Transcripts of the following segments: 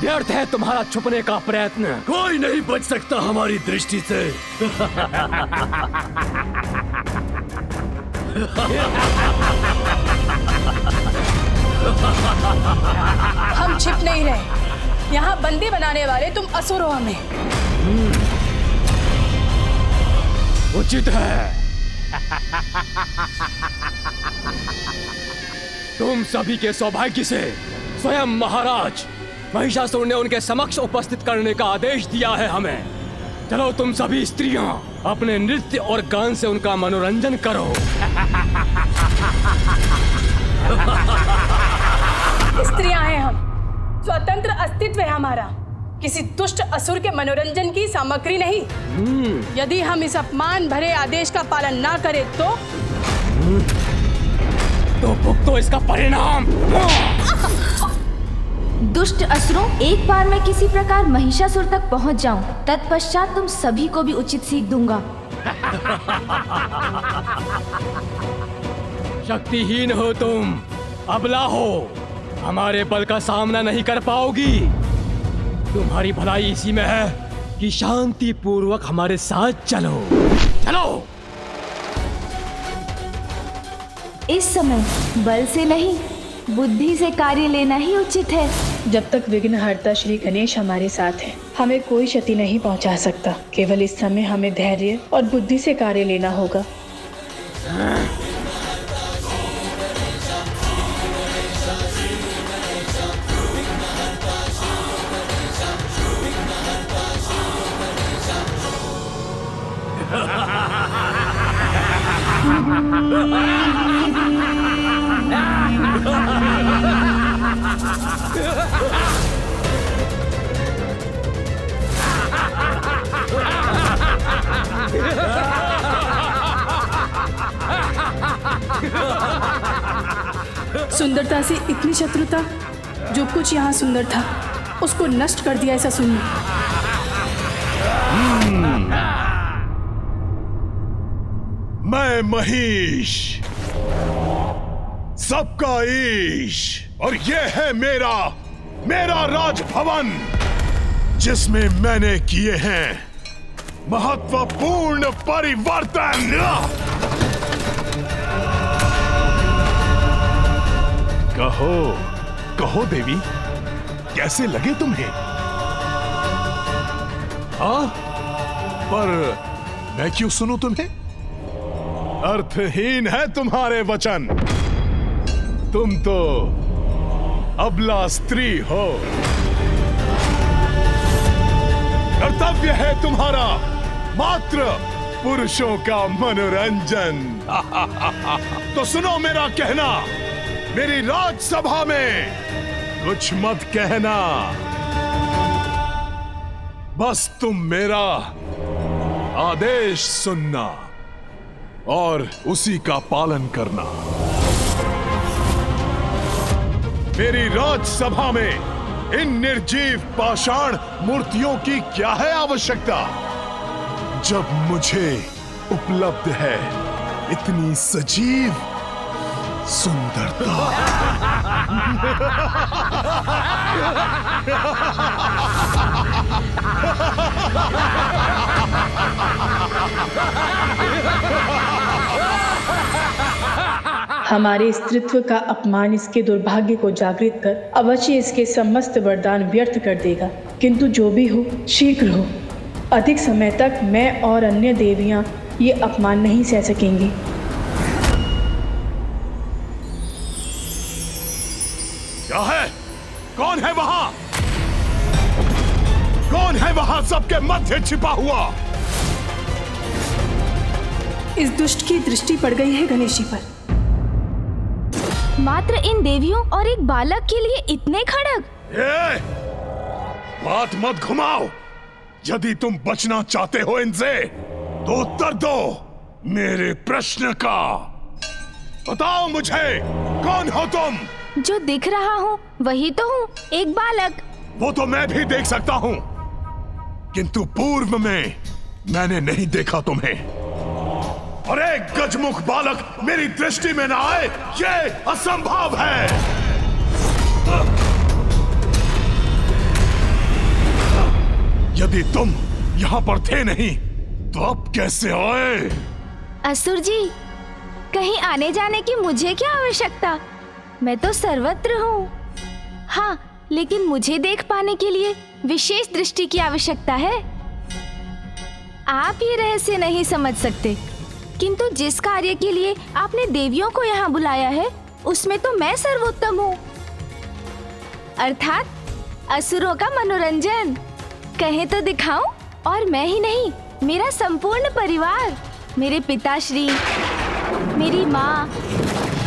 व्यर्थ है तुम्हारा छुपने का प्रयत्न। कोई नहीं बच सकता हमारी दृष्टि से। हम छिप नहीं रहे। यहाँ बंदी बनाने वाले तुम असुर हो हमें। उचित है। तुम सभी के सौभाग्य से स्वयं महाराज महिषासुर ने उनके समक्ष उपस्थित करने का आदेश दिया है हमें। चलो तुम सभी स्त्रियां अपने नृत्य और गान से उनका मनोरंजन करो। स्त्रियां हैं हम, स्वतंत्र अस्तित्व है हमारा, किसी दुष्ट असुर के मनोरंजन की सामग्री नहीं। यदि हम इस अपमान भरे आदेश का पालन ना करें तो भुगतो इसका परिणाम। दुष्ट असुरों, एक बार मैं किसी प्रकार महिषासुर तक पहुंच जाऊं, तत्पश्चात तुम सभी को भी उचित सीख दूंगा। शक्तिहीन हो तुम, अबला हो, हमारे बल का सामना नहीं कर पाओगी। तुम्हारी भलाई इसी में है कि शांति पूर्वक हमारे साथ चलो। चलो। इस समय बल से नहीं, बुद्धि से कार्य लेना ही उचित है। जब तक विघ्नहर्ता श्री गणेश हमारे साथ हैं, हमें कोई क्षति नहीं पहुंचा सकता। केवल इस समय हमें धैर्य और बुद्धि से कार्य लेना होगा। सुंदरता से इतनी शत्रुता, जो कुछ यहाँ सुंदर था उसको नष्ट कर दिया ऐसा सुनिए। मैं महिष, सबका ईश, और ये है मेरा राजभवन, जिसमें मैंने किए हैं महत्वपूर्ण परिवर्तन। कहो देवी, कैसे लगे तुम्हें? हाँ, पर मैं क्यों सुनूं तुम्हें? अर्थहीन है तुम्हारे वचन। तुम तो अबला स्त्री हो। कर्तव्य है तुम्हारा मात्र पुरुषों का मनोरंजन। तो सुनो मेरा कहना, मेरी राजसभा में कुछ मत कहना। बस तुम मेरा आदेश सुनना और उसी का पालन करना। मेरी राजसभा में इन निर्जीव पाषाण मूर्तियों की क्या है आवश्यकता, जब मुझे उपलब्ध है इतनी सजीव सुंदरता। हमारे स्त्रीत्व का अपमान इसके दुर्भाग्य को जागृत कर अवश्य इसके समस्त वरदान व्यर्थ कर देगा। किंतु जो भी हो, शीघ्र हो। अधिक समय तक मैं और अन्य देवियां ये अपमान नहीं सह सकेंगी। क्या है? कौन है वहां? कौन है वहां सबके मध्य छिपा हुआ? इस दुष्ट की दृष्टि पड़ गई है गणेश जी पर। मात्र इन देवियों और एक बालक के लिए इतने खड़ग? बात मत घुमाओ। यदि तुम बचना चाहते हो इनसे, तो उत्तर दो मेरे प्रश्न का। बताओ मुझे, कौन हो तुम? जो दिख रहा हूँ वही तो हूँ, एक बालक। वो तो मैं भी देख सकता हूँ, किंतु पूर्व में मैंने नहीं देखा तुम्हें। और एक गजमुख बालक मेरी दृष्टि में न आए, ये असंभव है। यदि तुम यहाँ पर थे नहीं तो अब कैसे आए? असुर जी, कहीं आने जाने की मुझे क्या आवश्यकता? मैं तो सर्वत्र हूँ। हाँ, लेकिन मुझे देख पाने के लिए विशेष दृष्टि की आवश्यकता है। आप ये रहस्य नहीं समझ सकते, किंतु जिस कार्य के लिए आपने देवियों को यहाँ बुलाया है उसमें तो मैं सर्वोत्तम हूँ, अर्थात असुरों का मनोरंजन। कहे तो दिखाऊं? और मैं ही नहीं, मेरा संपूर्ण परिवार, मेरे पिताश्री, मेरी माँ,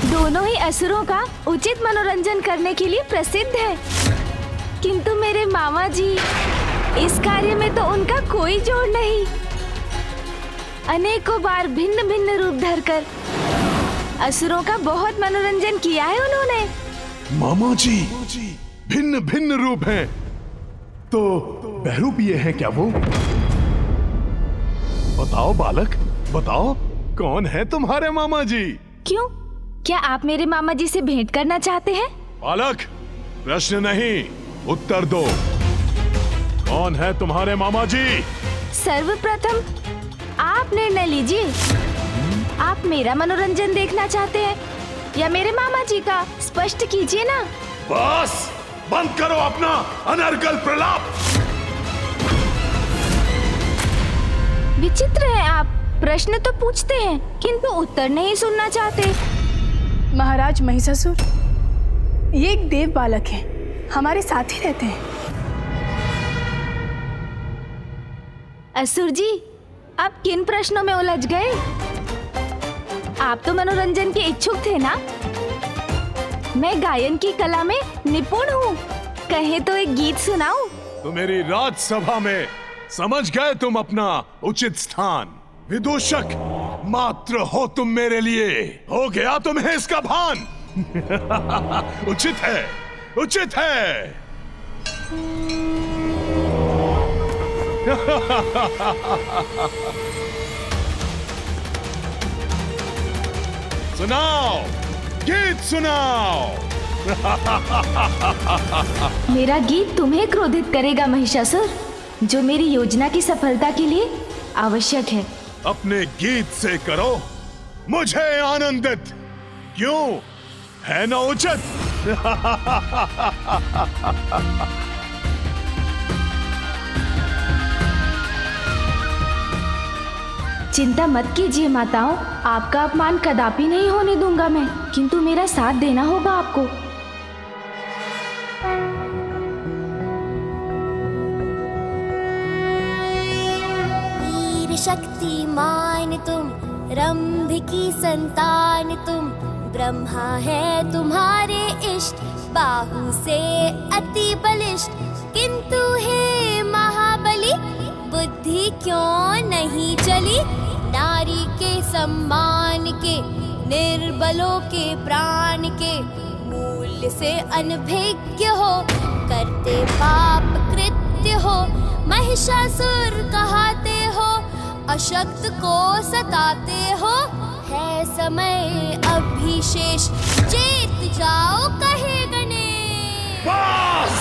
दोनों ही असुरों का उचित मनोरंजन करने के लिए प्रसिद्ध है। किंतु मेरे मामा जी, इस कार्य में तो उनका कोई जोड़ नहीं। अनेकों बार भिन्न भिन्न रूप धरकर असुरों का बहुत मनोरंजन किया है उन्होंने। मामा जी, भिन्न भिन्न रूप हैं, तो बहरूपिये हैं क्या वो? बताओ बालक, बताओ, कौन है तुम्हारे मामा जी? क्यों, क्या आप मेरे मामा जी से भेंट करना चाहते हैं? बालक, प्रश्न नहीं, उत्तर दो। कौन है तुम्हारे मामा जी? सर्वप्रथम आप निर्णय लीजिए। आप मेरा मनोरंजन देखना चाहते हैं या मेरे मामा जी का? स्पष्ट कीजिए ना। बस बंद करो अपना अनर्गल प्रलाप। विचित्र है आप, प्रश्न तो पूछते हैं किंतु उत्तर नहीं सुनना चाहते। महाराज महिषासुर, ये एक देव बालक है, हमारे साथ ही रहते हैं। असुर जी, आप किन प्रश्नों में उलझ गए? आप तो मनोरंजन के इच्छुक थे ना? मैं गायन की कला में निपुण हूँ, कहे तो एक गीत सुनाऊं? तो मेरी राजसभा में समझ गए तुम अपना उचित स्थान। विदूषक मात्र हो तुम मेरे लिए, हो गया तुम्हें इसका भान। उचित है, उचित है। सुनाओ, गीत सुनाओ। मेरा गीत तुम्हें क्रोधित करेगा महिषासुर, जो मेरी योजना की सफलता के लिए आवश्यक है। अपने गीत से करो मुझे आनंदित, क्यों है न उचित? चिंता मत कीजिए माताओं, आपका अपमान कदापि नहीं होने दूंगा मैं, किंतु मेरा साथ देना होगा आपको। वीर शक्तिमान तुम, रंभ की संतान तुम, ब्रह्मा है तुम्हारे इष्ट, बाहु से अति बलिष्ठ। किंतु हे महाबली, बुद्धि क्यों नहीं चली? नारी के सम्मान के, निर्बलों के प्राण के, मूल्य से अनभिज्ञ हो, करते पाप कृत्य हो। महिषासुर कहते हो, अशक्त को सताते हो। है समय अभिशेष, चेत जाओ कहे गणेश। बस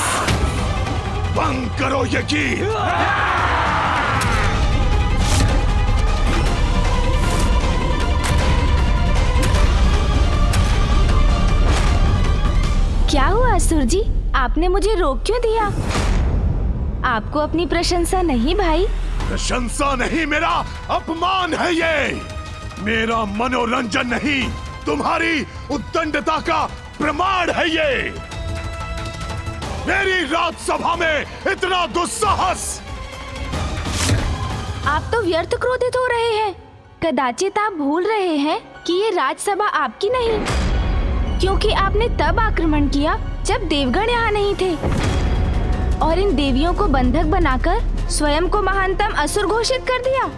बंद करो ये गीत। क्या हुआ असुर जी, आपने मुझे रोक क्यों दिया? आपको अपनी प्रशंसा नहीं भाई? प्रशंसा नहीं, मेरा अपमान है ये। मेरा मनोरंजन नहीं, तुम्हारी उद्दंडता का प्रमाण है ये। मेरी राजसभा में इतना दुस्साहस। आप तो व्यर्थ क्रोधित हो रहे हैं। कदाचित आप भूल रहे हैं कि ये राजसभा आपकी नहीं, क्योंकि आपने तब आक्रमण किया जब देवगण यहाँ नहीं थे, और इन देवियों को बंधक बनाकर स्वयं को महानतम असुर घोषित कर दिया।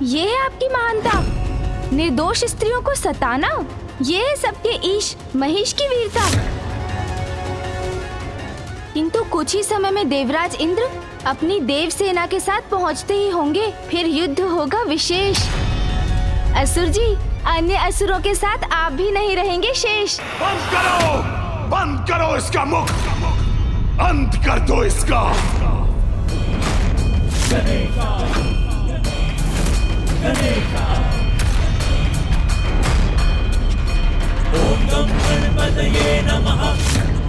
ये है आपकी महानता। निर्दोष स्त्रियों को सताना, ये है सबके ईश महिष की वीरता। किंतु कुछ ही समय में देवराज इंद्र अपनी देव सेना के साथ पहुंचते ही होंगे, फिर युद्ध होगा विशेष। असुर जी, अन्य असुरों के साथ आप भी नहीं रहेंगे शेष। बंद करो इसका मुख, अंत कर दो इसका। ओम गं गणपतये नमः।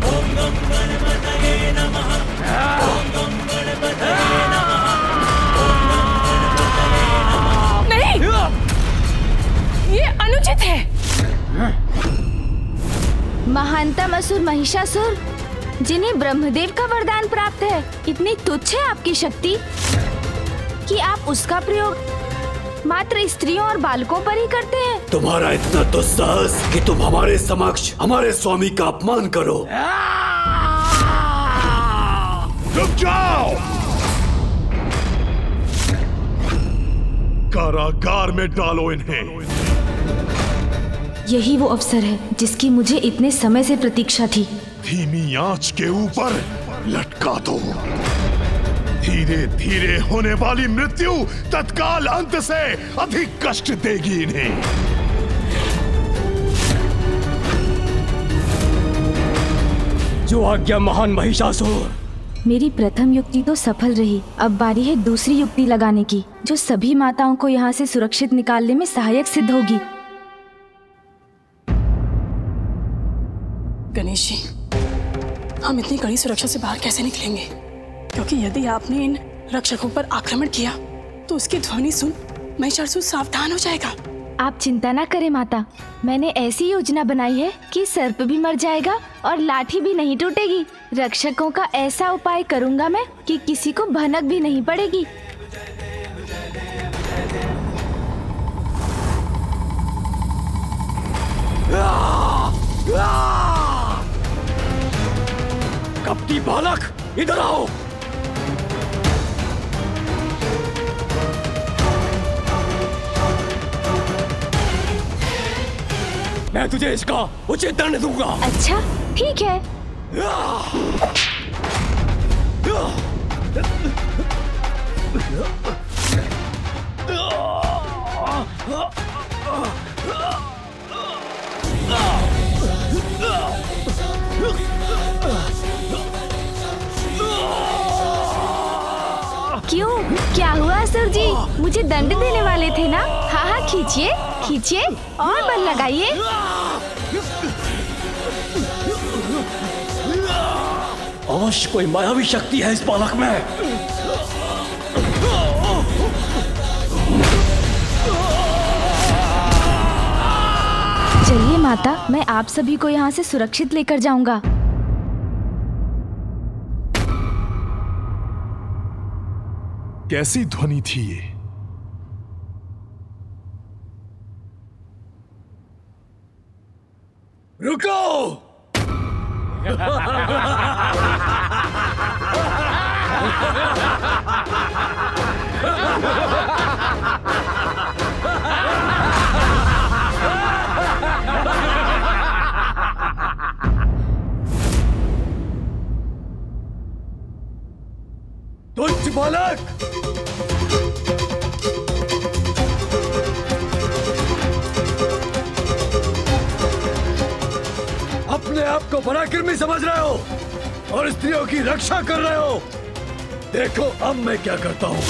ओम गं गणपतये नमः। ओम गं गणपतये नमः। ओम गं गणपतये नमः। नहीं, ये अनुचित है। महानतम असुर महिषासुर, जिन्हें ब्रह्मदेव का वरदान प्राप्त है, इतनी तुच्छ है आपकी शक्ति कि आप उसका प्रयोग मात्र स्त्रियों और बालकों पर ही करते हैं। तुम्हारा इतना दुस्साहस कि तुम हमारे समक्ष हमारे स्वामी का अपमान करो। रुक जाओ, कारागार में डालो इन्हें। यही वो अवसर है जिसकी मुझे इतने समय से प्रतीक्षा थी। धीमी आंच के ऊपर लटका दो। धीरे धीरे होने वाली मृत्यु तत्काल अंत से अधिक कष्ट देगी इन्हें। जो आज्ञा महान महिषासुर। मेरी प्रथम युक्ति तो सफल रही, अब बारी है दूसरी युक्ति लगाने की, जो सभी माताओं को यहाँ से सुरक्षित निकालने में सहायक सिद्ध होगी। गणेश जी, हम इतनी कड़ी सुरक्षा से बाहर कैसे निकलेंगे? क्योंकि यदि आपने इन रक्षकों पर आक्रमण किया तो उसकी ध्वनि सुन महिषासुर सावधान हो जाएगा। आप चिंता ना करें माता, मैंने ऐसी योजना बनाई है कि सर्प भी मर जाएगा और लाठी भी नहीं टूटेगी। रक्षकों का ऐसा उपाय करूंगा मैं कि किसी को भनक भी नहीं पड़ेगी। कपटी बालक, इधर आओ। मैं तुझे इसका उचित दंड दूंगा। अच्छा, ठीक है। क्यों, क्या हुआ असुर जी? मुझे दंड देने वाले थे ना? हाँ हाँ, खींचिए खींचिए और बल लगाइए। अवश्य कोई मायावी शक्ति है इस बालक में। चलिए माता, मैं आप सभी को यहाँ से सुरक्षित लेकर जाऊंगा। कैसी ध्वनि थी ये? रुको! तुच्छ बालक! अपने आप को पराक्रमी समझ रहे हो और स्त्रियों की रक्षा कर रहे हो। देखो अब मैं क्या करता हूँ।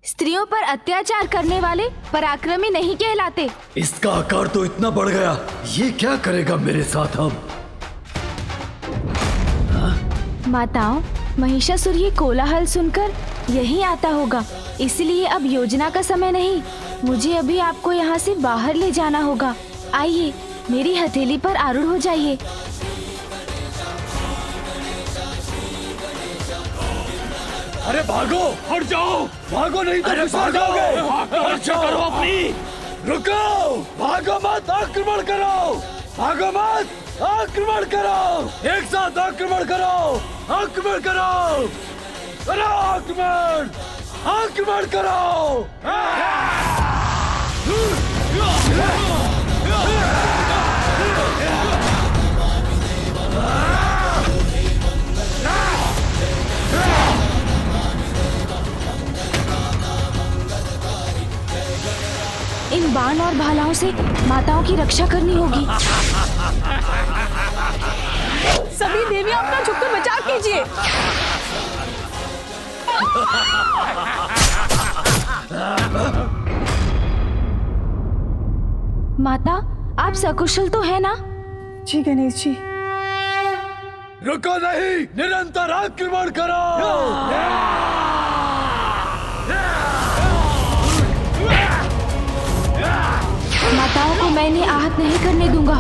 स्त्रियों पर अत्याचार करने वाले पराक्रमी नहीं कहलाते। इसका आकार तो इतना बढ़ गया, ये क्या करेगा मेरे साथ अब? माताओं, महिषासुर ये कोलाहल सुनकर यहीं आता होगा, इसलिए अब योजना का समय नहीं। मुझे अभी आपको यहाँ से बाहर ले जाना होगा। आइए, मेरी हथेली पर आरूढ़ हो जाइए। अरे भागो, हट जाओ। भागो नहीं तो फिसल जाओगे। हट जाओ अपनी। रुको, भागो मत, आक्रमण करो। भागो मत, आक्रमण करो। एक साथ आक्रमण करो, आक्रमण करो, करो आक्रमण, आक्रमण करो। इन बाण और भालाओं से माताओं की रक्षा करनी होगी। सभी देवियां अपना झुककर बचाव कीजिए। माता, आप सकुशल तो है ना? जी गणेश जी। रुको नहीं, निरंतर आक्रमण करो। माताओं को मैं इन्हें आहत नहीं करने दूंगा।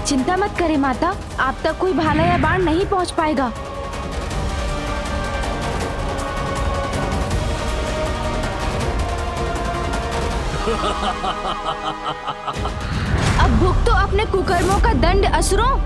चिंता मत करें माता, आप तक कोई भाला या बाण नहीं पहुंच पाएगा। अब भुगतो अपने कुकर्मों का दंड असुरों।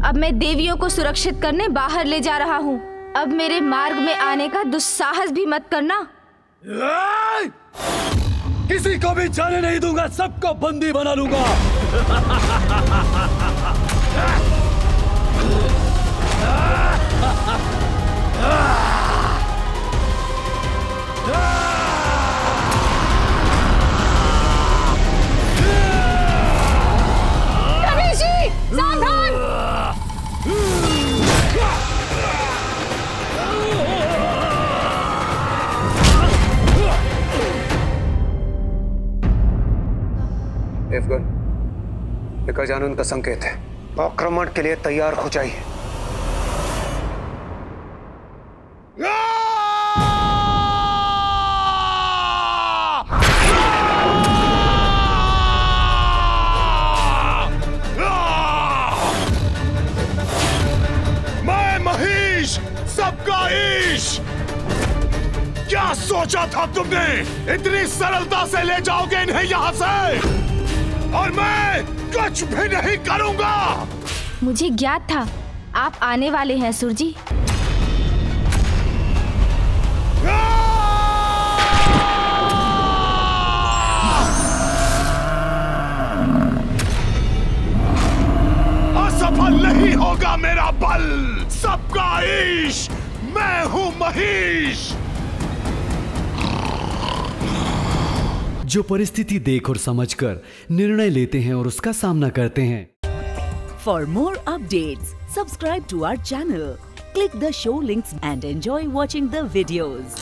अब मैं देवियों को सुरक्षित करने बाहर ले जा रहा हूँ। अब मेरे मार्ग में आने का दुस्साहस भी मत करना। किसी को भी जाने नहीं दूंगा, सबको बंदी बना लूंगा। गणेश जी, सावधान! गजानन का संकेत है, आक्रमण के लिए तैयार हो जाइए। मैं महेश, सबका ईश। क्या सोचा था तुमने? इतनी सरलता से ले जाओगे इन्हें यहाँ से? और मैं कुछ भी नहीं करूंगा। मुझे ज्ञात था आप आने वाले हैं सुरजी। असफल नहीं होगा मेरा बल। सबका ईश, मैं हूं महेश। जो परिस्थिति देख और समझकर निर्णय लेते हैं और उसका सामना करते हैं। For more updates, subscribe to our channel, click the show links and enjoy watching the videos.